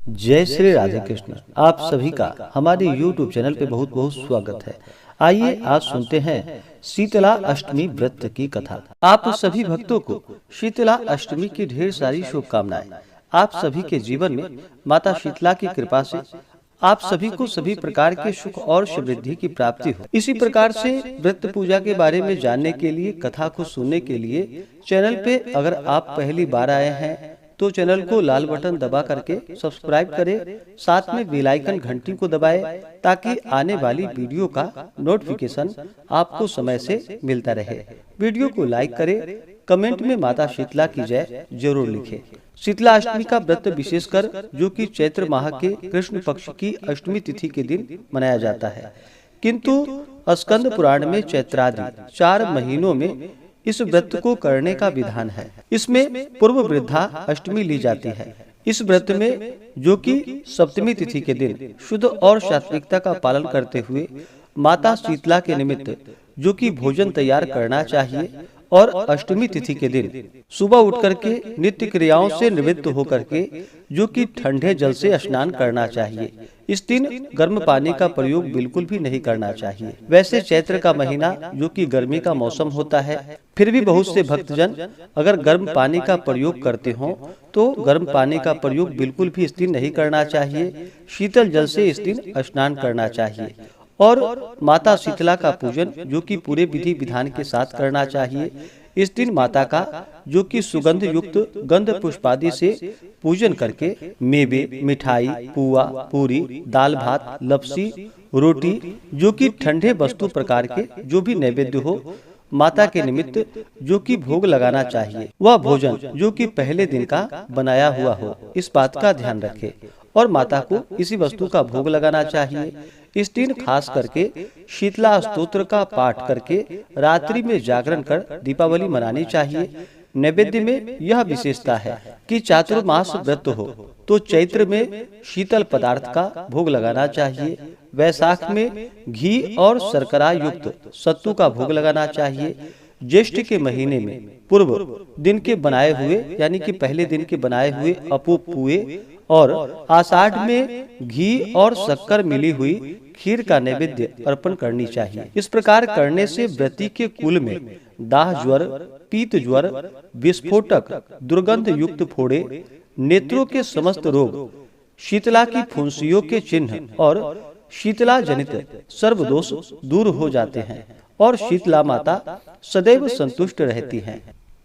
जय श्री राधे कृष्ण। आप सभी का हमारे YouTube चैनल पे बहुत बहुत स्वागत है। आइए आज सुनते हैं शीतला अष्टमी व्रत की कथा। आप सभी भक्तों को शीतला अष्टमी की ढेर सारी शुभकामनाएं। आप सभी के जीवन में माता शीतला की कृपा से आप सभी को सभी प्रकार के सुख और समृद्धि की प्राप्ति हो। इसी प्रकार से व्रत पूजा के बारे में जानने के लिए, कथा को सुनने के लिए चैनल पे अगर आप पहली बार आए हैं तो चैनल को लाल बटन दबा करके सब्सक्राइब करें, साथ में बेल आइकन घंटी को दबाएं ताकि आने वाली वीडियो का नोटिफिकेशन आपको समय से मिलता रहे। वीडियो को लाइक करें, कमेंट में माता शीतला की जय जरूर लिखें। शीतला अष्टमी का व्रत विशेषकर जो कि चैत्र माह के कृष्ण पक्ष की अष्टमी तिथि के दिन मनाया जाता है, किंतु स्कंद पुराण में चैत्रादि 4 महीनों में इस व्रत को करने का विधान है। इसमें पूर्व वृद्धा अष्टमी ली जाती है। इस व्रत में जो कि सप्तमी तिथि के दिन शुद्ध और सात्विकता का पालन करते हुए माता शीतला के निमित्त जो कि भोजन तैयार करना चाहिए और अष्टमी तिथि के दिन सुबह उठ करके नित्य क्रियाओं से निवृत्त होकर के जो कि ठंडे जल से स्नान करना चाहिए। इस दिन गर्म पानी का प्रयोग बिल्कुल भी नहीं करना चाहिए। वैसे चैत्र का महीना जो कि गर्मी का मौसम होता है, फिर भी बहुत से भक्तजन अगर गर्म पानी का प्रयोग करते हो तो गर्म पानी का प्रयोग बिल्कुल भी इस दिन नहीं करना चाहिए। शीतल जल से इस दिन स्नान करना चाहिए और माता शीतला का पूजन जो कि पूरे विधि विधान के साथ करना चाहिए। इस दिन माता का जो कि सुगंध युक्त गंध पुष्पादि से पूजन करके मेवे, मिठाई, पुआ, पूरी, दाल भात, लपसी, रोटी जो कि ठंडे वस्तु प्रकार के जो भी नैवेद्य हो माता के निमित्त जो कि भोग लगाना चाहिए। वह भोजन जो कि पहले दिन का बनाया हुआ हो, इस बात का ध्यान रखें और माता को इसी वस्तु का भोग लगाना चाहिए। इस दिन खास करके शीतला स्तोत्र का पाठ करके रात्रि में जागरण कर दीपावली मनानी चाहिए। नैवेद्य में यह विशेषता है कि चातुर्मास व्रत हो तो चैत्र में शीतल पदार्थ का भोग लगाना चाहिए। वैशाख में घी और शर्करा युक्त सत्तू का भोग लगाना चाहिए। ज्येष्ठ के महीने में पूर्व दिन के बनाए हुए यानी कि पहले दिन के बनाए हुए अपूप पुए और आषाढ़ में घी और शक्कर मिली हुई खीर का नैवेद्य अर्पण करनी चाहिए। इस प्रकार करने से व्रती के कुल में दाह ज्वर, पीत ज्वर, विस्फोटक, दुर्गंध युक्त फोड़े, नेत्रों के समस्त रोग, शीतला की फुंसियों के चिन्ह और शीतला जनित सर्व दोष दूर हो जाते हैं और शीतला माता सदैव संतुष्ट रहती हैं।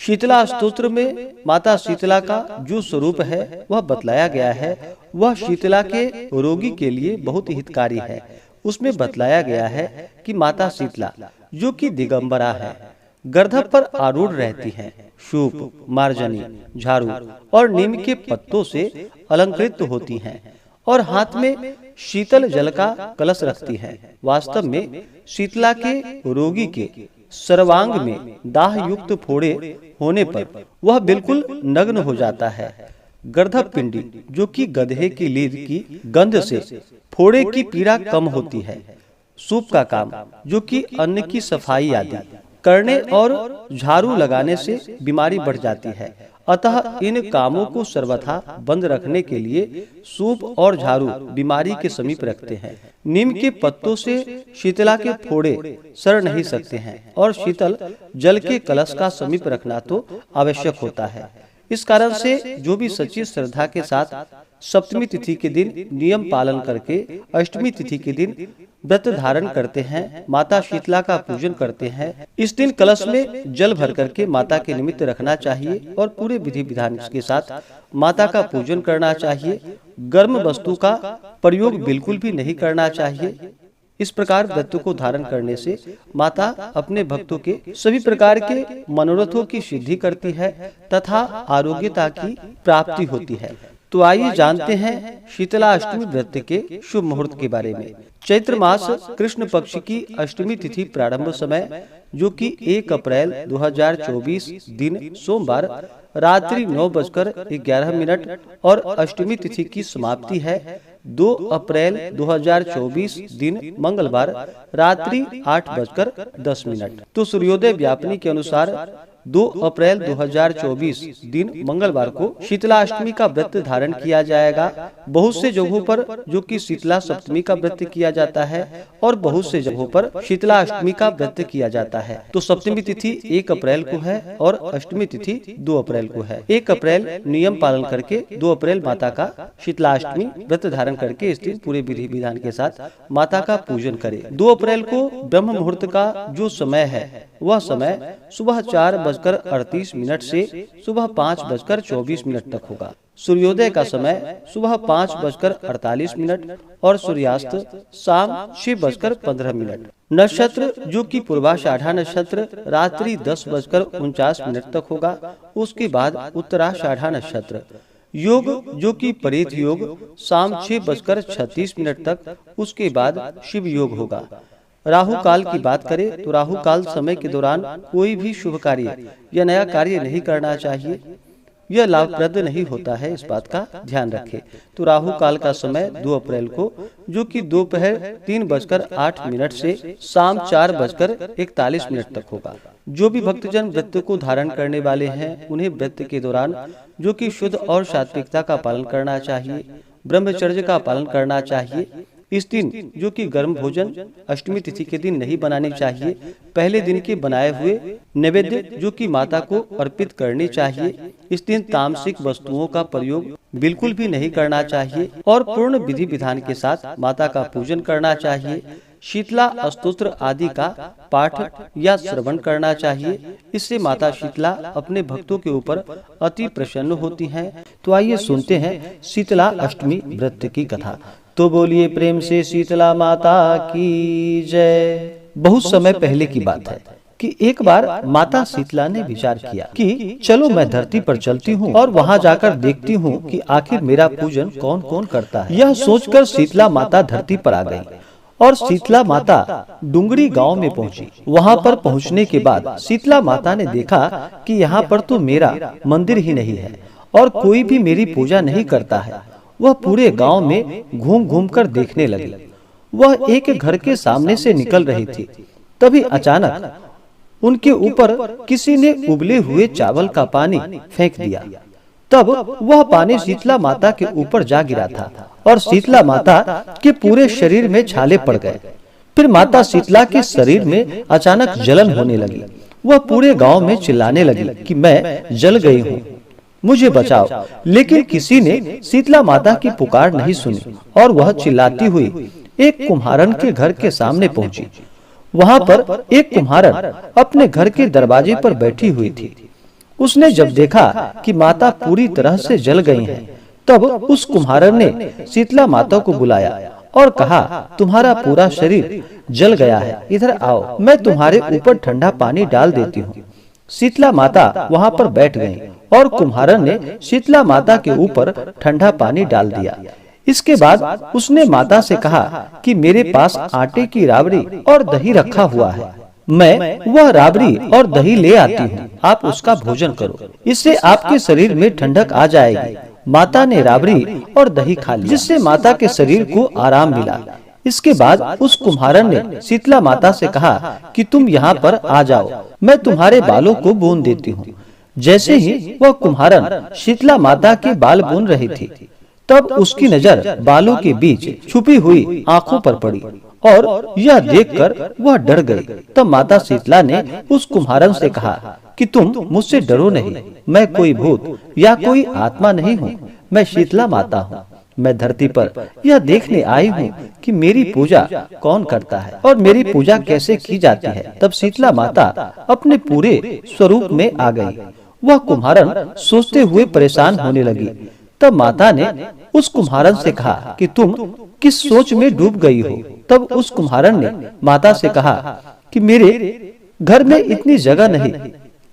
शीतला स्तोत्र में माता शीतला का जो स्वरूप है वह बतलाया गया है। वह शीतला के रोगी के लिए बहुत हितकारी है। उसमें बतलाया गया है कि माता शीतला जो कि दिगंबरा है, गर्दभ पर आरूढ़ रहती हैं, शूप, मार्जनी, झाड़ू और नीम के पत्तों से अलंकृत होती हैं और हाथ में शीतल जल का कलश रखती हैं। वास्तव में शीतला के रोगी के सर्वांग में दाह युक्त फोड़े होने पर वह बिल्कुल नग्न हो जाता है। गर्दभ पिंडी जो कि गधे की लीद की गंध से फोड़े की पीड़ा कम होती है। सूप का काम जो कि अन्न की सफाई आदि करने और झाड़ू लगाने से बीमारी बढ़ जाती है। अतः इन कामों को सर्वथा बंद रखने के लिए सूप और झाड़ू बीमारी के समीप रखते हैं। नीम के पत्तों से शीतला के फोड़े सड़ नहीं सकते हैं और शीतल जल के कलश का समीप रखना तो आवश्यक होता है। इस कारण से जो भी सच्ची श्रद्धा के साथ सप्तमी तिथि के दिन नियम पालन करके अष्टमी तिथि के दिन व्रत धारण करते हैं, माता शीतला का पूजन करते हैं, इस दिन कलश में जल भर करके माता के निमित्त रखना चाहिए और पूरे विधि विधान के साथ माता का पूजन करना चाहिए। गर्म वस्तु का प्रयोग बिल्कुल भी नहीं करना चाहिए। इस प्रकार व्रत को धारण करने से माता अपने भक्तों के सभी प्रकार के मनोरथों की सिद्धि करती है तथा आरोग्यता की प्राप्ति होती है। तो आइए जानते हैं शीतला अष्टमी व्रत के शुभ मुहूर्त के बारे में। चैत्र मास कृष्ण पक्ष की अष्टमी तिथि प्रारंभ समय जो कि 1 अप्रैल 2024 दिन सोमवार रात्रि 9:11 और अष्टमी तिथि की समाप्ति है 2 अप्रैल 2024 दिन मंगलवार रात्रि 8:10। तो सूर्योदय व्यापनी के अनुसार 2 अप्रैल 2024 दिन मंगलवार को शीतला अष्टमी का व्रत धारण किया जाएगा। बहुत से जगहों पर जो कि शीतला सप्तमी का व्रत किया जाता है और बहुत से जगहों पर शीतला अष्टमी का व्रत किया जाता है। तो सप्तमी तिथि 1 अप्रैल को है और अष्टमी तिथि 2 अप्रैल को है। 1 अप्रैल नियम पालन करके 2 अप्रैल माता का शीतला अष्टमी व्रत धारण करके इस दिन पूरे विधि विधान के साथ माता का पूजन करें। 2 अप्रैल को ब्रह्म मुहूर्त का जो समय है वह समय सुबह 4:38 से सुबह 5:24 तक होगा। सूर्योदय का समय सुबह 5:48 और सूर्यास्त शाम 6:15। नक्षत्र जो कि पूर्वाषाढ़ा नक्षत्र रात्रि 10:49 तक होगा। उसके बाद उत्तराषाढ़ा नक्षत्र। योग जो कि परेत योग शाम 6:36 तक। उसके बाद शिव योग होगा। राहु काल की बात करें तो राहु काल समय के दौरान कोई भी शुभ कार्य या नया कार्य नहीं करना चाहिए। यह लाभप्रद नहीं होता है, इस बात का ध्यान रखें। तो राहु काल का समय 2 अप्रैल को जो कि दोपहर 3:08 से शाम 4:41 तक होगा। जो भी भक्तजन व्रत को धारण करने वाले हैं उन्हें व्रत के दौरान जो कि शुद्ध और सात्विकता का पालन करना चाहिए, ब्रह्मचर्य का पालन करना चाहिए। इस दिन जो कि गर्म भोजन अष्टमी तिथि के दिन नहीं बनानी चाहिए। पहले दिन के बनाए हुए नैवेद्य जो कि माता को अर्पित करनी चाहिए। इस दिन तामसिक वस्तुओं का प्रयोग बिल्कुल भी नहीं करना चाहिए और पूर्ण विधि विधान के साथ माता का पूजन करना चाहिए। शीतला स्तोत्र आदि का पाठ या श्रवण करना चाहिए। इससे माता शीतला अपने भक्तों के ऊपर अति प्रसन्न होती हैं। तो आइए सुनते हैं शीतला अष्टमी व्रत की कथा। तो बोलिए प्रेम से शीतला माता की जय। बहुत समय पहले की बात है कि एक बार माता शीतला ने विचार किया कि चलो मैं धरती पर चलती हूँ और वहाँ जाकर देखती हूँ कि आखिर मेरा पूजन कौन कौन करता है। यह सोचकर शीतला माता धरती पर आ गई और शीतला माता डुंगरी गांव में पहुंची। वहां पर पहुंचने के बाद शीतला माता ने देखा कि यहाँ पर तो मेरा मंदिर ही नहीं है और कोई भी मेरी पूजा नहीं करता है। वह पूरे गांव में घूम घूम कर देखने लगी। वह एक घर के सामने से निकल रही थी। तभी अचानक उनके ऊपर किसी ने उबले हुए चावल का पानी फेंक दिया। तब वह पानी शीतला माता के ऊपर जा गिरा था और शीतला माता के पूरे शरीर में छाले पड़ गए। फिर माता शीतला के शरीर में अचानक जलन होने लगी। वह पूरे गांव में चिल्लाने लगी कि मैं जल गई हूँ, मुझे बचाओ। लेकिन किसी ने शीतला माता की पुकार नहीं सुनी और वह चिल्लाती हुई एक कुम्हारन के घर के सामने पहुंची। वहां पर एक कुम्हारन अपने घर के दरवाजे पर बैठी हुई थी। उसने जब देखा कि माता पूरी तरह से जल गई हैं, तब उस कुम्हारन ने शीतला माता को बुलाया और कहा, तुम्हारा पूरा शरीर जल गया है, इधर आओ, मैं तुम्हारे ऊपर ठंडा पानी डाल देती हूँ। शीतला माता वहाँ पर बैठ गईं और कुम्हारन ने शीतला माता के ऊपर ठंडा पानी डाल दिया। इसके बाद उसने माता से कहा कि मेरे पास आटे की राबड़ी और दही रखा हुआ है, मैं वह राबड़ी और दही ले आती हूँ, आप उसका भोजन करो, इससे आपके शरीर में ठंडक आ जाएगी। माता ने राबड़ी और दही खा लिया, जिससे माता के शरीर को आराम मिला। इसके बाद उस कुम्हारन ने शीतला माता से कहा कि तुम यहाँ पर आ जाओ, मैं तुम्हारे बालों को बुन देती हूँ। जैसे ही वह कुम्हारन शीतला माता के बाल बुन रही थी, तब उसकी नजर बालों के बीच छुपी हुई आंखों पर पड़ी और यह देखकर वह डर गई। तब माता शीतला ने उस कुम्हारन से कहा कि तुम मुझसे डरो नहीं, मैं कोई भूत या कोई आत्मा नहीं हूँ, मैं शीतला माता हूँ। मैं धरती पर यह देखने आई हूँ कि मेरी पूजा कौन करता है और मेरी पूजा कैसे की जाती है। तब शीतला माता अपने पूरे स्वरूप में आ गई। वह कुम्हारन सोचते हुए परेशान होने लगी। तब माता ने उस कुम्हारन से कहा कि तुम किस सोच में डूब गई हो। तब उस कुम्हारन ने माता से कहा कि मेरे घर में इतनी जगह नहीं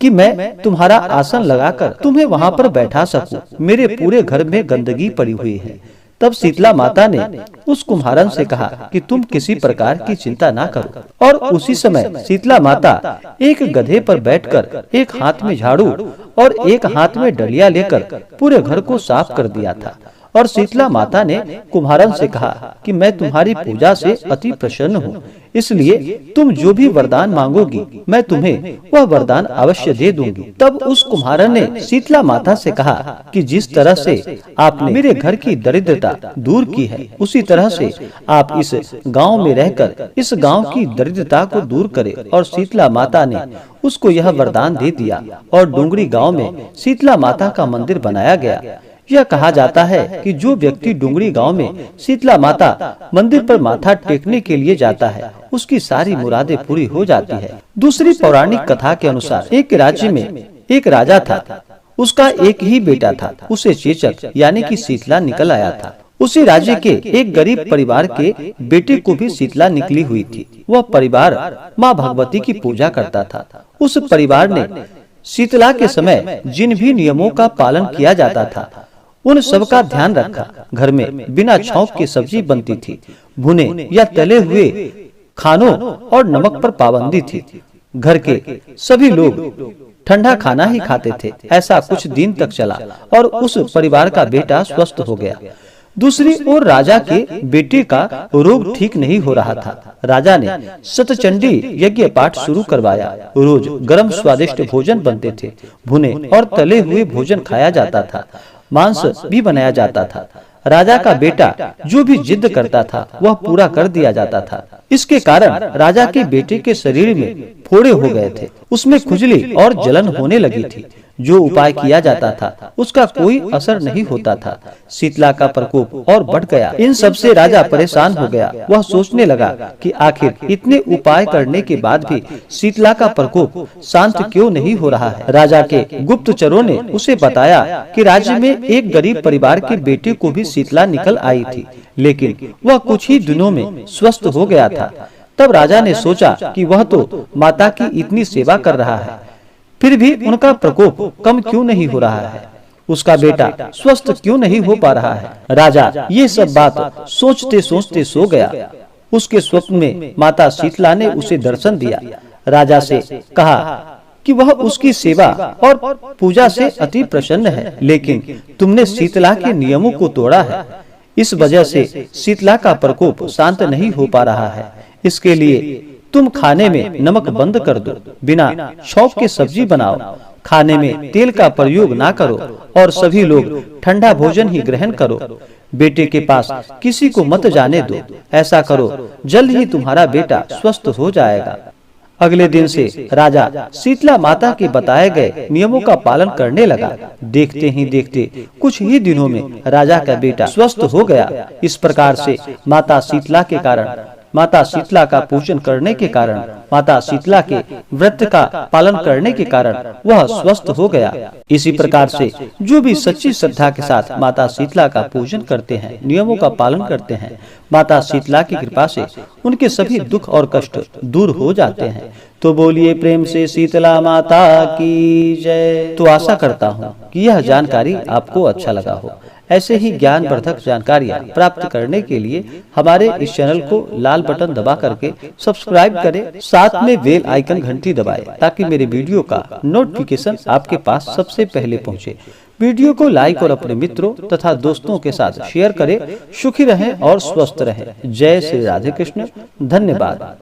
कि मैं तुम्हारा आसन लगाकर तुम्हें वहाँ पर बैठा सकूं। मेरे पूरे घर में गंदगी पड़ी हुई है। तब शीतला माता ने उस कुम्हारन से कहा कि तुम किसी प्रकार की चिंता ना करो। और उसी समय शीतला माता एक गधे पर बैठकर एक हाथ में झाड़ू और एक हाथ में डलिया लेकर पूरे घर को साफ कर दिया था और शीतला माता ने कुम्हारन से कहा कि मैं तुम्हारी पूजा से अति प्रसन्न हूँ, इसलिए तुम जो भी वरदान मांगोगी मैं तुम्हें वह वरदान अवश्य दे दूंगी। तब उस कुम्हारन ने शीतला माता से कहा कि जिस तरह से आपने मेरे घर की दरिद्रता दूर की है, उसी तरह से आप इस गांव में रहकर इस गांव की दरिद्रता को दूर करें। और शीतला माता ने उसको यह वरदान दे दिया और डुंगरी गांव में शीतला माता का मंदिर बनाया गया। यह कहा जाता है कि जो व्यक्ति डुंगरी गांव में शीतला माता मंदिर पर माथा टेकने के लिए जाता है, उसकी सारी मुरादें पूरी हो जाती है। दूसरी पौराणिक कथा के अनुसार एक राज्य में एक राजा था। उसका एक ही बेटा था। उसे चेचक यानी कि शीतला निकल आया था। उसी राज्य के एक गरीब परिवार के बेटे को भी शीतला निकली हुई थी। वह परिवार माँ भगवती की पूजा करता था। उस परिवार ने शीतला के समय जिन भी नियमों का पालन किया जाता था, उन सब का ध्यान रखा। घर में बिना छौंक की सब्जी बनती थी। भुने या तले हुए खानों और नमक पर पाबंदी थी। घर के सभी लोग ठंडा खाना ही खाते थे। ऐसा कुछ दिन तक चला और उस परिवार का बेटा स्वस्थ हो गया। दूसरी ओर राजा के बेटे का रोग ठीक नहीं हो रहा था। राजा ने शतचंडी यज्ञ पाठ शुरू करवाया। रोज गरम स्वादिष्ट भोजन बनते थे। भुने और तले हुए भोजन खाया जाता था। मांस भी बनाया जाता था। राजा का बेटा जो भी जिद करता था वह पूरा कर दिया जाता था। इसके कारण राजा के बेटे के शरीर में फोड़े हो गए थे। उसमें खुजली और जलन होने लगी थी। जो उपाय किया जाता था उसका कोई असर नहीं होता था। शीतला का प्रकोप और बढ़ गया। इन सब से राजा परेशान हो गया। वह सोचने लगा कि आखिर इतने उपाय करने के बाद भी शीतला का प्रकोप शांत क्यों नहीं हो रहा है। राजा के गुप्तचरों ने उसे बताया कि राज्य में एक गरीब परिवार के बेटे को भी शीतला निकल आई थी, लेकिन वह कुछ ही दिनों में स्वस्थ हो गया था। तब राजा ने सोचा कि वह तो माता की इतनी सेवा कर रहा है, फिर भी उनका प्रकोप कम क्यों नहीं हो रहा है, उसका बेटा स्वस्थ क्यों नहीं हो पा रहा है। राजा ये सब बात सोचते सोचते सो गया। उसके स्वप्न में माता शीतला ने उसे दर्शन दिया। राजा से कहा कि वह उसकी सेवा और पूजा से अति प्रसन्न है, लेकिन तुमने शीतला के नियमों को तोड़ा है। इस वजह से शीतला का प्रकोप शांत नहीं हो पा रहा है। इसके लिए तुम खाने में नमक बंद कर दो, बिना छौंक के सब्जी बनाओ, खाने में तेल का प्रयोग ना करो और सभी लोग ठंडा भोजन ही ग्रहण करो। बेटे के पास किसी को मत जाने दो। ऐसा करो, जल्द ही तुम्हारा बेटा स्वस्थ हो जाएगा। अगले दिन से राजा शीतला माता के बताए गए नियमों का पालन करने लगा। देखते ही देखते कुछ ही दिनों में राजा का बेटा स्वस्थ हो गया। इस प्रकार से माता शीतला के कारण, माता शीतला का पूजन करने के कारण, माता शीतला के व्रत का पालन करने के कारण वह स्वस्थ हो गया। इसी प्रकार से जो भी सच्ची श्रद्धा के साथ माता शीतला का पूजन करते हैं, नियमों का पालन करते हैं, माता शीतला की कृपा से उनके सभी दुख और कष्ट दूर हो जाते हैं। तो बोलिए प्रेम से शीतला माता की जय। तो आशा करता हूँ कि यह जानकारी आपको अच्छा लगा हो। ऐसे ही ज्ञानवर्धक जानकारियाँ प्राप्त करने के लिए हमारे इस चैनल को लाल बटन दबा करके सब्सक्राइब करें, साथ में बेल आइकन घंटी दबाएं, ताकि मेरे वीडियो का नोटिफिकेशन आपके पास सबसे पहले पहुंचे। वीडियो को लाइक और अपने मित्रों तथा दोस्तों के साथ शेयर करें। सुखी रहें और स्वस्थ रहें। जय श्री राधे कृष्ण। धन्यवाद।